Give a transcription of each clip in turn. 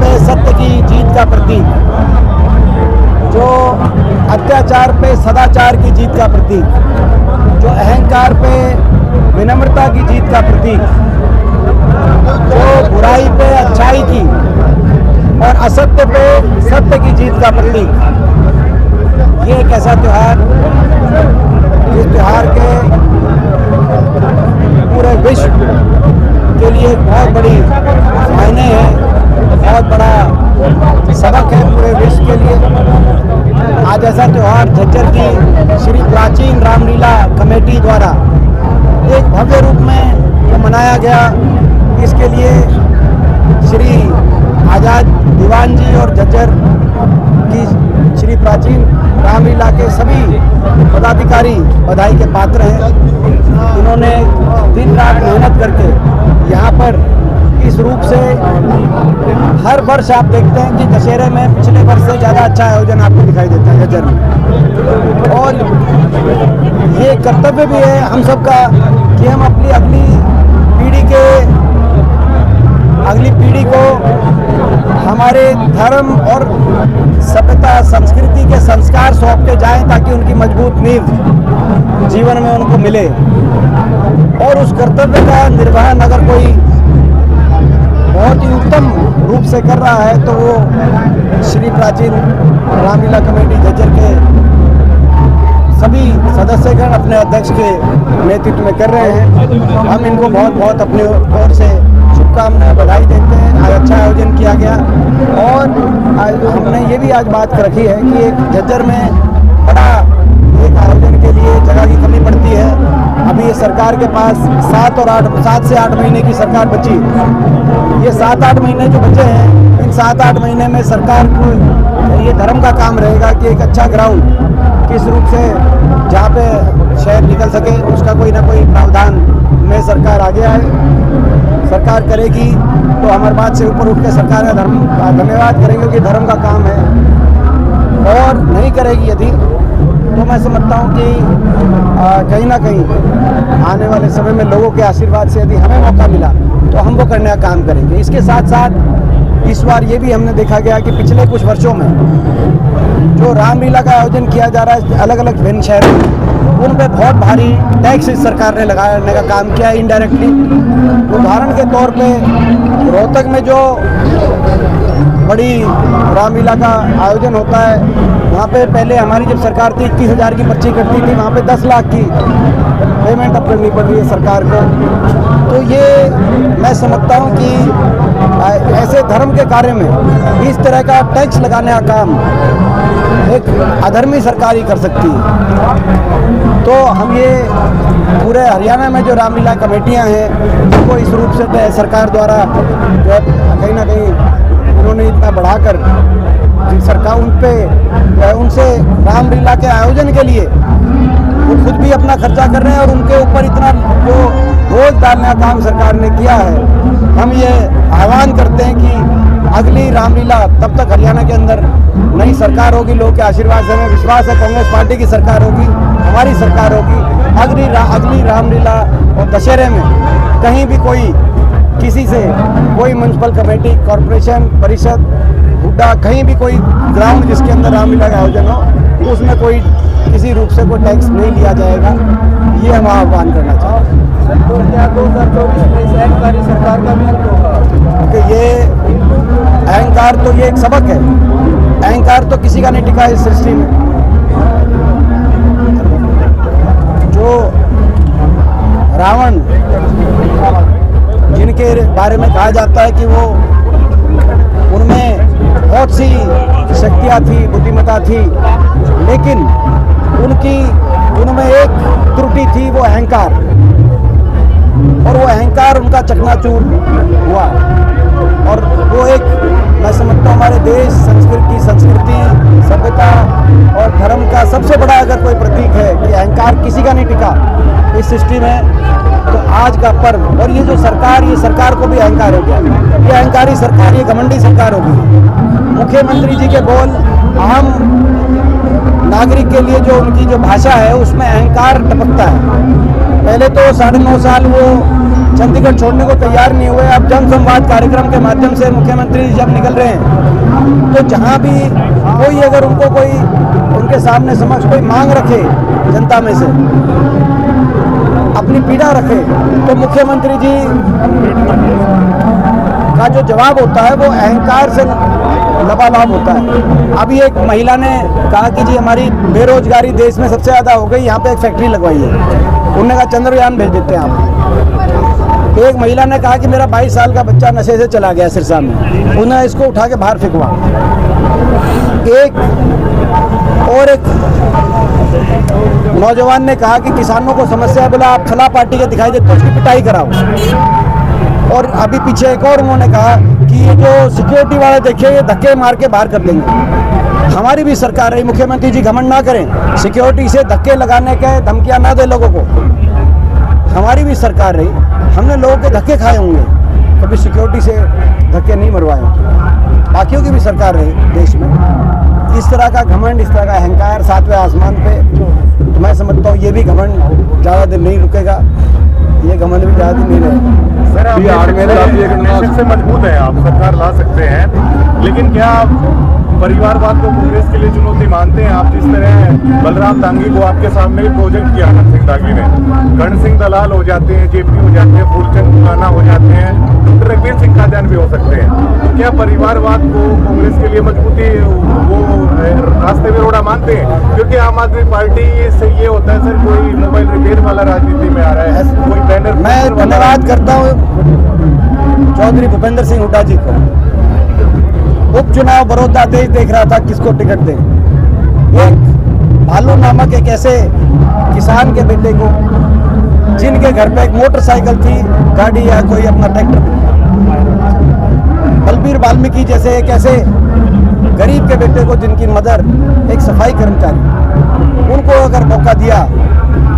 पे सत्य की जीत का प्रतीक, जो अत्याचार पे सदाचार की जीत का प्रतीक, जो अहंकार पे विनम्रता की जीत का प्रतीक, जो बुराई पे अच्छाई की और असत्य पे सत्य की जीत का प्रतीक। ये एक ऐसा त्यौहार, इस त्यौहार के पूरे विश्व के लिए एक बहुत बड़ी मायने है, बहुत बड़ा सबक है पूरे विश्व के लिए। आज ऐसा त्यौहार झज्जर की श्री प्राचीन रामलीला कमेटी द्वारा एक भव्य रूप में मनाया गया। इसके लिए श्री आज़ाद दीवान जी और झज्जर की श्री प्राचीन रामलीला के सभी पदाधिकारी बधाई के पात्र हैं। इन्होंने दिन रात मेहनत करके यहाँ पर इस रूप से हर वर्ष आप देखते हैं कि दशहरे में पिछले वर्ष से ज़्यादा अच्छा आयोजन आपको दिखाई देता है झज्जर में। और ये कर्तव्य भी है हम सबका कि हम अपनी अगली पीढ़ी को हमारे धर्म और सभ्यता संस्कृति के संस्कार सौंप के जाएं, ताकि उनकी मजबूत नींव जीवन में उनको मिले। और उस कर्तव्य का निर्वहन अगर कोई बहुत ही उत्तम रूप से कर रहा है तो वो श्री प्राचीन रामलीला कमेटी झज्जर के सभी सदस्यगण अपने अध्यक्ष के नेतृत्व में कर रहे हैं। हम इनको बहुत बहुत अपनी ओर से शुभकामनाएं, बधाई देते हैं। आज अच्छा आयोजन किया गया और हमने ये भी आज बात रखी है कि एक झज्जर में बड़ा एक आयोजन के लिए जगह की कमी पड़ती है। अभी ये सरकार के पास 7 से 8 महीने की सरकार बची। ये 7-8 महीने जो बचे हैं, इन 7-8 महीने में सरकार को ये धर्म का काम रहेगा कि एक अच्छा ग्राउंड किस रूप से जहाँ पे शहर निकल सके, उसका कोई ना कोई प्रावधान में सरकार आगे आए। सरकार करेगी तो हमारे बात से ऊपर उठ के सरकार का धन्यवाद करेंगे कि धर्म का काम है। और नहीं करेगी यदि, तो मैं समझता हूँ कि कहीं ना कहीं आने वाले समय में लोगों के आशीर्वाद से यदि हमें मौका मिला तो हम वो करने का काम करेंगे। इसके साथ साथ इस बार ये भी हमने देखा गया कि पिछले कुछ वर्षों में जो रामलीला का आयोजन किया जा रहा है अलग अलग भिन्न शहरों में, उन पे बहुत भारी टैक्स इस सरकार ने लगाने का काम किया है इनडायरेक्टली। उदाहरण के तौर पे रोहतक में जो बड़ी रामलीला का आयोजन होता है, वहाँ पे पहले हमारी जब सरकार थी 21,000 की पर्ची कटती थी, वहाँ पे 10 लाख की पेमेंट अब करनी पड़ रही है सरकार को। तो ये मैं समझता हूँ कि ऐसे धर्म के कार्य में इस तरह का टैक्स लगाने का काम एक अधर्मी सरकार ही कर सकती है। तो हम ये पूरे हरियाणा में जो रामलीला कमेटियाँ हैं, उनको इस रूप से सरकार द्वारा जो है कहीं ना कहीं उन्होंने इतना बढ़ाकर सरकार उनसे रामलीला के आयोजन के लिए वो खुद भी अपना खर्चा कर रहे हैं और उनके ऊपर इतना जो बोझ डालने का काम सरकार ने किया है। हम ये आह्वान करते हैं कि अगली रामलीला तब तक हरियाणा के अंदर नई सरकार होगी, लोगों के आशीर्वाद से हमें विश्वास है कांग्रेस पार्टी की सरकार होगी, हमारी सरकार होगी। अगली रामलीला और दशहरे में कहीं भी कोई किसी से कोई म्यूनसिपल कमेटी, कॉरपोरेशन, परिषद, हुड्डा, कहीं भी कोई ग्राउंड जिसके अंदर रामलीला का आयोजन हो, तो उसमें कोई किसी रूप से कोई टैक्स नहीं लिया जाएगा। ये हम आह्वान करना चाहते हैं। तो क्या 2024 में सहकारी सरकार का भी होगा? क्योंकि ये अहंकार तो ये एक सबक है, अहंकार तो किसी का नहीं टिका इस सृष्टि में। जो रावण जिनके बारे में कहा जाता है कि वो उनमें बहुत सी शक्तियाँ थी, बुद्धिमत्ता थी, लेकिन उनमें एक त्रुटि थी, वो अहंकार। और वो अहंकार उनका चकनाचूर हुआ। और वो एक मैं समझता हूँ हमारे देश संस्कृति, सभ्यता और धर्म का सबसे बड़ा अगर कोई प्रतीक है कि अहंकार किसी का नहीं टिका इस सृष्टि में, तो आज का पर्व। और ये जो सरकार, ये सरकार को भी अहंकार हो गया, ये अहंकारी सरकार, ये घमंडी सरकार हो गई। मुख्यमंत्री जी के बोल आम नागरिक के लिए जो उनकी जो भाषा है उसमें अहंकार टपकता है। पहले तो 9.5 साल वो चंडीगढ़ छोड़ने को तैयार नहीं हुए। अब जन संवाद कार्यक्रम के माध्यम से मुख्यमंत्री जी जब निकल रहे हैं तो जहाँ भी कोई अगर उनको कोई उनके सामने समक्ष कोई मांग रखे जनता में से, अपनी पीड़ा रखे, तो मुख्यमंत्री जी का जो जवाब होता है वो अहंकार से लबालब होता है। अभी एक महिला ने कहा कि जी हमारी बेरोजगारी देश में सबसे ज़्यादा हो गई, यहाँ पे एक फैक्ट्री लगवाई है। उन्होंने कहा चंद्रयान भेज देते हैं आप। एक महिला ने कहा कि मेरा 22 साल का बच्चा नशे से चला गया सिरसा में, उन्होंने इसको उठा के बाहर फेंकवा। एक नौजवान ने कहा कि किसानों को समस्या है, बोला आप फला पार्टी के दिखाई देते उसकी पिटाई कराओ। और अभी पीछे एक और उन्होंने कहा कि ये जो सिक्योरिटी वाले देखिए ये धक्के मार के बाहर कर देंगे। हमारी भी सरकार है, मुख्यमंत्री जी घमंड ना करें, सिक्योरिटी से धक्के लगाने के धमकियां ना दे लोगों को। हमारी भी सरकार रही, हमने लोगों के धक्के खाए होंगे, कभी सिक्योरिटी से धक्के नहीं मरवाए। बाकियों की भी सरकार रही देश में। इस तरह का घमंड, इस तरह का अहंकार सातवें आसमान पे, तो मैं समझता हूँ ये भी घमंड ज़्यादा दिन नहीं रुकेगा, ये घमंड भी ज़्यादा दिन नहीं रहेगा। सर आप से मजबूत है, आप सरकार ला सकते हैं, लेकिन क्या परिवारवाद को कांग्रेस के लिए चुनौती मानते हैं आप? जिस तरह बलराम दांगी को आपके सामने भी प्रोजेक्ट किया कर्ण सिंह दांगी ने, कर्ण सिंह दलाल हो जाते हैं, जेपी हो जाते हैं, फूलचंद खुराना हो जाते हैं, डॉक्टर रघुवीर सिंह खाद्यान भी हो सकते हैं। तो क्या परिवारवाद को कांग्रेस के लिए मजबूती वो रास्ते में रोड़ा मानते हैं? क्योंकि आम आदमी पार्टी से ये होता है सर, कोई मोबाइल रिपेयर वाला राजनीति में आ रहा है, कोई बैनर। मैं धन्यवाद करता हूँ चौधरी भूपेंद्र सिंह हुड्डा जी को। उपचुनाव बड़ौदा देख रहा था किसको टिकट दें। एक भालू नामक एक ऐसे किसान के बेटे को, जिनके घर पे एक मोटरसाइकिल थी, गाड़ी या कोई अपना ट्रैक्टर, बलबीर वाल्मीकि जैसे एक ऐसे गरीब के बेटे को, जिनकी मदर एक सफाई कर्मचारी, उनको अगर मौका दिया,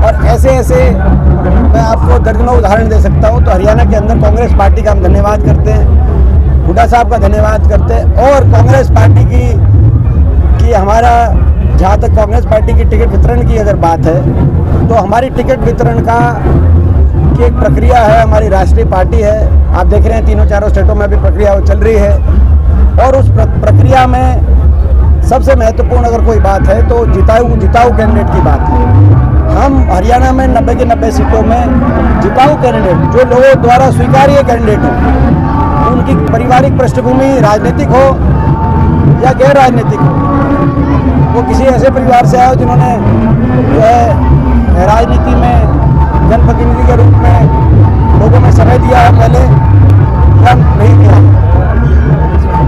और ऐसे ऐसे मैं आपको दर्जनों उदाहरण दे सकता हूँ। तो हरियाणा के अंदर कांग्रेस पार्टी का हम धन्यवाद करते हैं, हुड्डा साहब का धन्यवाद करते हैं। और कांग्रेस पार्टी की हमारा, जहाँ तक कांग्रेस पार्टी की टिकट वितरण की अगर बात है, तो हमारी टिकट वितरण की एक प्रक्रिया है, हमारी राष्ट्रीय पार्टी है। आप देख रहे हैं तीनों चारों स्टेटों में भी प्रक्रिया चल रही है, और उस प्रक्रिया में सबसे महत्वपूर्ण अगर कोई बात है तो जिताऊ कैंडिडेट की बात है। हम हरियाणा में 90 की 90 सीटों में जिताऊ कैंडिडेट, जो लोगों द्वारा स्वीकार्य कैंडिडेट हो, उनकी पारिवारिक पृष्ठभूमि राजनीतिक हो या गैर राजनीतिक हो, वो किसी ऐसे परिवार से आए हो जिन्होंने जो है राजनीति में जनप्रतिनिधि के रूप में लोगों में समय दिया है पहले या नहीं दिया।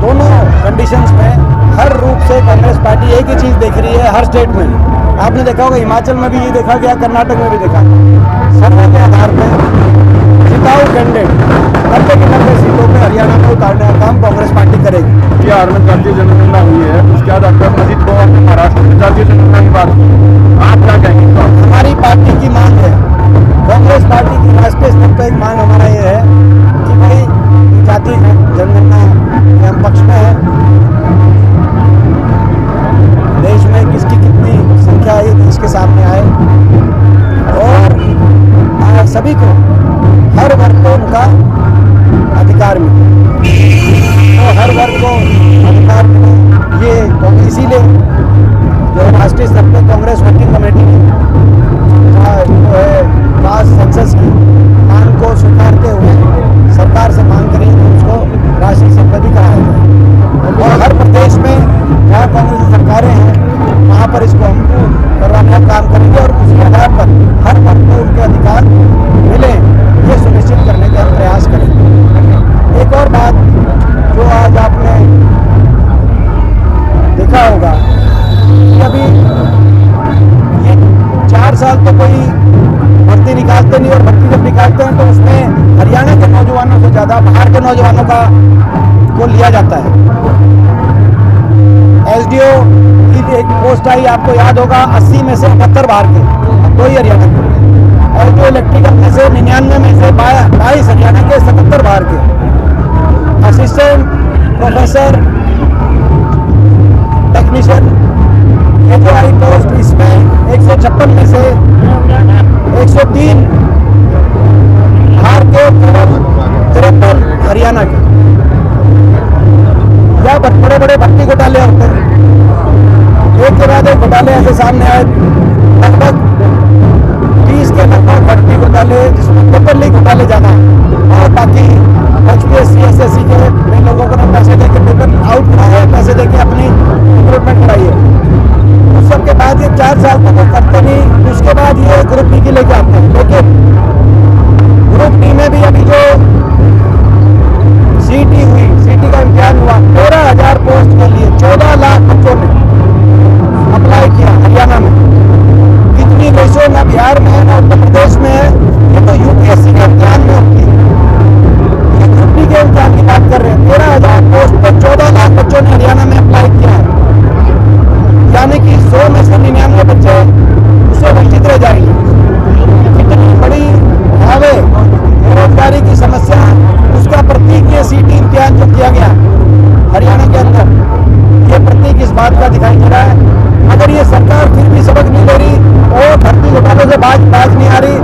दोनों कंडीशंस में हर रूप से कांग्रेस पार्टी एक ही चीज़ देख रही है हर स्टेट में। आपने देखा होगा हिमाचल में भी ये देखा गया, कर्नाटक में भी देखा, सर्वे के आधार पर जिताऊ कैंडिडेट 90 की 90 सीटों पे हरियाणा में उतारने का काम कांग्रेस पार्टी करेगी। बिहार में जातीय जनगणना हुई है, उसके बाद डॉक्टर अजीत पवार ने महाराष्ट्र में जातीय जनगणना की बात की, आप क्या कहेंगे? हमारी पार्टी की मांग है, कांग्रेस पार्टी की राष्ट्रीय स्तर पर एक मांग हमारा ये है कि भाई जातीय जनगणना के हम पक्ष में है। देश में किसकी कितनी संख्या है देश के सामने आए, और सभी को हर वर्ग को उनका अधिकार मिले, तो हर वर्ग को अधिकार मिले। ये इसीलिए जो राष्ट्रीय स्तर पर कांग्रेस वर्किंग कमेटी जो है पास सेंसस की मांग को स्वीकारते हुए सरकार से मांग करें कि उसको राष्ट्रीय स्तर पर भी कराया जाए, और हर प्रदेश में जहाँ कांग्रेस की सरकारें हैं वहाँ पर इसको हम करवाने का काम करेंगे, और उसी आधार पर हर वर्ग को उनके अधिकार मिले ये सुनिश्चित करने का प्रयास करेंगे। एक और बात जो आज आपने देखा होगा कि अभी ये 4 साल तो कोई भर्ती निकालते नहीं, और भर्ती जब निकालते हैं तो उसमें हरियाणा के नौजवानों से ज़्यादा बाहर के नौजवानों को लिया जाता है। SDO की एक पोस्ट आई, आपको याद होगा, 80 में से 78 बाहर के, 2 ही हरियाणा के, और जो इलेक्ट्रिकल में से 99 में से 22 हरियाणा के, 77 बाहर के। असिस्टेंट प्रोफेसर टेक्नीशियन ये जो आई पोस्ट, इसमें 156 में से 103 बाहर के, हरियाणा के, या बड़े बड़े भर्ती घोटाले होते हैं, एक के बाद एक घोटाले ऐसे सामने आए, लगभग 30 के लगभग भर्ती घोटाले, जिसमें पेपर लीक घोटाले ज्यादा और बाकी HPSC SSC के इन लोगों को पैसे देके पेपर आउट कराए, पैसे देके अपनी रिक्रूटमेंट कराई है। उस सब के बाद ये 4 साल तक वो करते नहीं, उसके बाद ये ग्रुप डी की लेके आते हैं। लेकिन ग्रुप डी में भी अभी जो सीटी हुई, सीटी का इम्तिहान हुआ, 13,000 पोस्ट के लिए 14 लाख बच्चों ने अप्लाई किया हरियाणा में। कितनी रेशो ना बिहार में है ना उत्तर प्रदेश में है, ये तो UPSC के इम्तिहान में होती है। ये ग्रुप डी के इम्तिहान की बात कर रहे हैं। 13,000 पोस्ट पर 14 लाख बच्चों ने हरियाणा में अप्लाई किया है, यानी कि 100 में से 99 बच्चे उसे वंचित रह जाएंगे। कितनी बड़ी है बेरोजगारी की समस्या, उसका प्रतीक ये सीटी इम्तिहान जो किया गया हरियाणा के अंदर, ये प्रतीक इस बात का दिखाई दे रहा है। अगर ये सरकार फिर भी सबक नहीं ले रही और भर्ती घोटालों से बाज नहीं आ रही।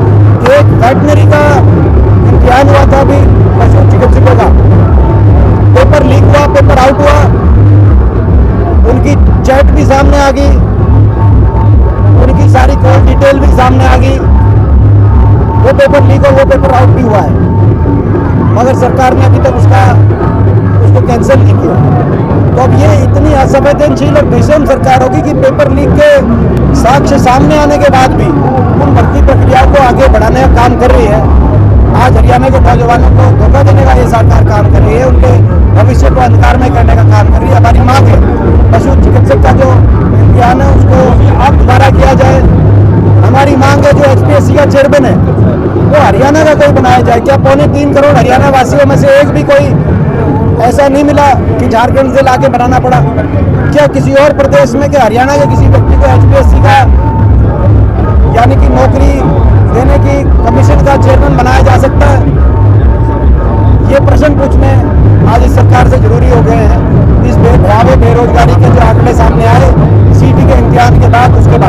एक वेटनरी का इम्तिहान हुआ था अभी पशु चिकित्सकों का, पेपर लीक हुआ, पेपर आउट हुआ, उनकी चैट भी सामने आ गई, उनकी सारी कॉल डिटेल भी सामने आ गई। वो पेपर लीक और वो पेपर आउट भी हुआ है, मगर सरकार ने अभी तक उसको कैंसिल नहीं किया। तो अब ये इतनी असंवेदनशील और बेशर्म सरकार होगी कि पेपर लीक के साक्ष्य सामने आने के बाद भी उन भर्ती प्रक्रियाओं को आगे बढ़ाने का काम कर रही है। आज हरियाणा के नौजवानों को धोखा देने का ये सरकार काम कर रही है, उनके भविष्य को अंधकार में करने का काम कर रही है। हमारी मांग है पशु चिकित्सक का जो इम्तिहान है उसको अब दोबारा किया जाए। हमारी मांग है जो HPSC का चेयरमैन है वो हरियाणा का कोई बनाया जाए। क्या 3.25 करोड़ हरियाणा वासियों में से एक भी कोई ऐसा नहीं मिला कि झारखंड से लाके बनाना पड़ा? क्या किसी और प्रदेश में कि हरियाणा के किसी व्यक्ति को HPSC का यानी कि नौकरी देने की कमीशन का चेयरमैन बनाया जा सकता है? ये प्रश्न पूछने आज इस सरकार से जरूरी हो गए हैं। इस भयावह बेरोजगारी के जो आंकड़े सामने आए सीटी के इम्तिहान के बाद, उसके बाद